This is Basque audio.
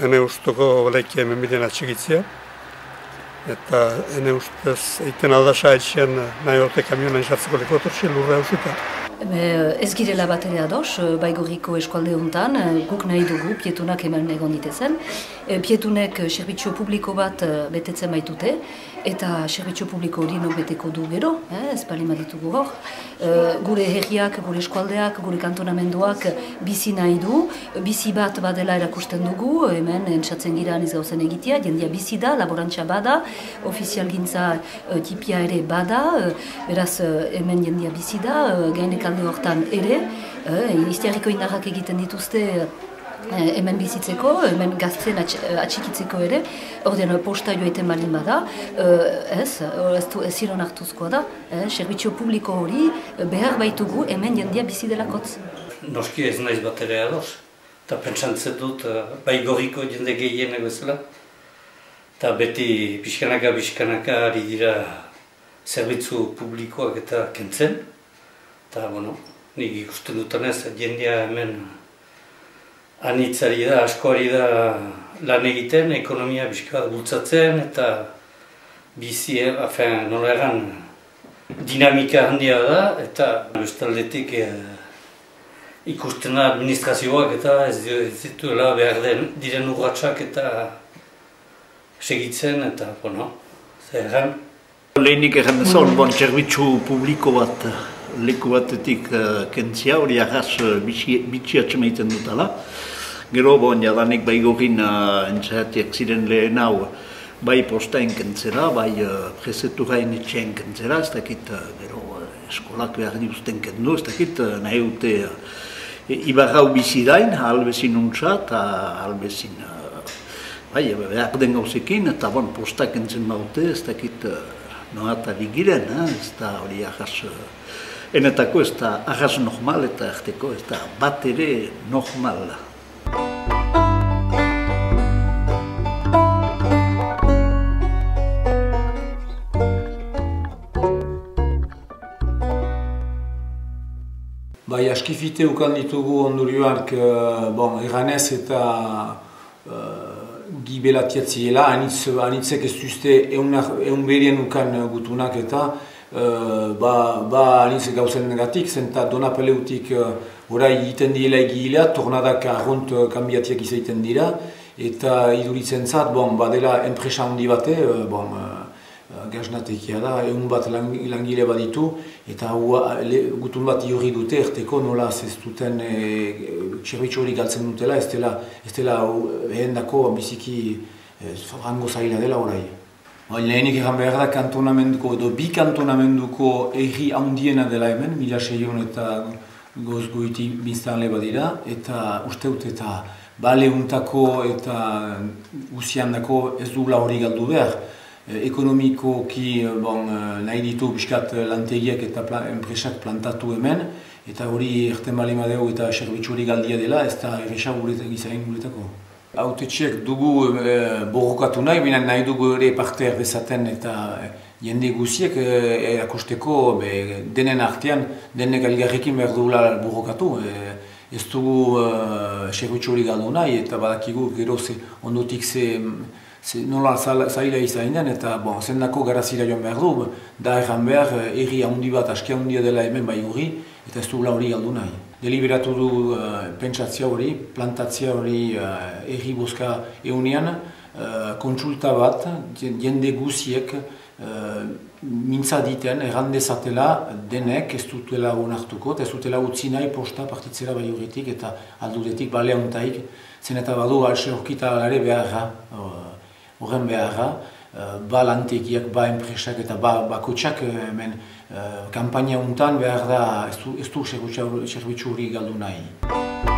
ene usteko lekia hemen biden atxigitzia. Eta ene ustez egiten aldasa etxean nahi orte kamionan sartzeko lekotortxe lurra hausita. Ez girela bat ere ados, Baigorriko eskualde honetan, guk nahi dugu pietunak hemen egon ditezen. Pietunek serbitxio publiko bat betetzen baitute, eta serbitxio publiko hori nok beteko du gero, ez palima ditugu hor. Gure herriak, gure eskualdeak, gure kantonamenduak bizi nahi du, bizi bat badela erakusten dugu, hemen entzatzen gira aniz gauzen egitea, jendia bizi da, laborantza bada, ofizial gintza tipia ere bada, beraz hemen jendia bizi da, gainek alde hortan ere, iztiarriko indarrak egiten dituzte hemen bizitzeko, hemen gazten atxikitzeko ere, ordean posta joaiten balin bada, ez ziren hartuzkoa da, serbitxio publiko hori behar baitugu hemen jendia bizi delakotz. Noski ez naiz bat ere ados, eta pentsantzen dut Baigorriko jende gehienek bezala, eta beti pixkanaka ari dira zerbitzu publikoak eta kentzen, eta nik ikusten dutanez jendea hemen anitzari da, askoari da lan egiten, ekonomia bizka bat bultzatzen, eta bizi, nola egan, dinamika handia da, eta bestaldetik ikusten da administrazioak eta ez dituela behar diren urratsak eta segitzen, eta, zer egan. Lehenik egan ezan, zerbitzu publiko bat, leku batetik kentzia, hori ahaz bitxiatzen egiten dutala. Gero, jadanik Baigorrin entzahatiak ziren lehen hau, bai postain kentzera, bai prezeturain etxean kentzera, ez dakit, gero, eskolak behar diuzten kendu, ez dakit, nahi dute ibarrau bizidain, albezin untza, eta albezin, bai, behar den gauzekin, eta postak kentzen baute, ez dakit, noatari giren, ez da hori ahaz, enetako ez da ahaz normal eta erteko, ez da bat ere normal. Bai, askifite ukan ditugu ondorioak erranez eta gibelatiatziela, anitzek ez duzte eun berien ukan gutunak eta anitzek gauzen negatik, zenta donapeleutik orai egiten diela egilea, tornadak arrunt kambiatiak izaiten dira, eta iduritzen zat, badela enpresa handi bate, gaznatekia da, egun bat langile baditu, eta gutun bat iurri dute, erteko nola ez duten zerbitzu hori galtzen dutela, ez dela ehendako biziki rango zaila dela orai. Lehenik egan behar da kantonamenduko edo bi kantonamenduko erri handiena dela hemen, 1600 eta gozgoiti biztanle badira, eta uste dut eta baleuntako eta guziandako ez dugula hori galdu behar. Ekonomikoki nahi ditu biskat lantegiak eta enpresak plantatu hemen, eta hori erten bali madeo eta zerbitzu hori galdia dela, ez da erresa gizain guretako. Autetxeak dugu borrokatu nahi dugu ere parte erdezaten eta jende guziek erakusteko denen artean, denek algarrekin behar dugula borrokatu. Ez dugu zerbitzu hori galdu nahi eta badakigu gero ondotik nola zaila izan den eta zendako garazira joan behar du, da erran behar erri handi bat, askia handia dela hemen Baigorri eta ez dugula hori galdu nahi. Deliberatu du pentsatzia hori, plantatzia hori erri bozka egunean, kontsulta bat, jende guziek mintza diten, errandezatela denek ez dutela onartuko, ez dutela utzi nahi posta partitzera Baigorritik eta aldudetik baleontaik, zen eta badu alxe horkita ere beharra, horren beharra, ba lantegiak, ba enpresak eta bakotxak hemen kampaina untan behar da ez du zerbitzu hori galdu nahi.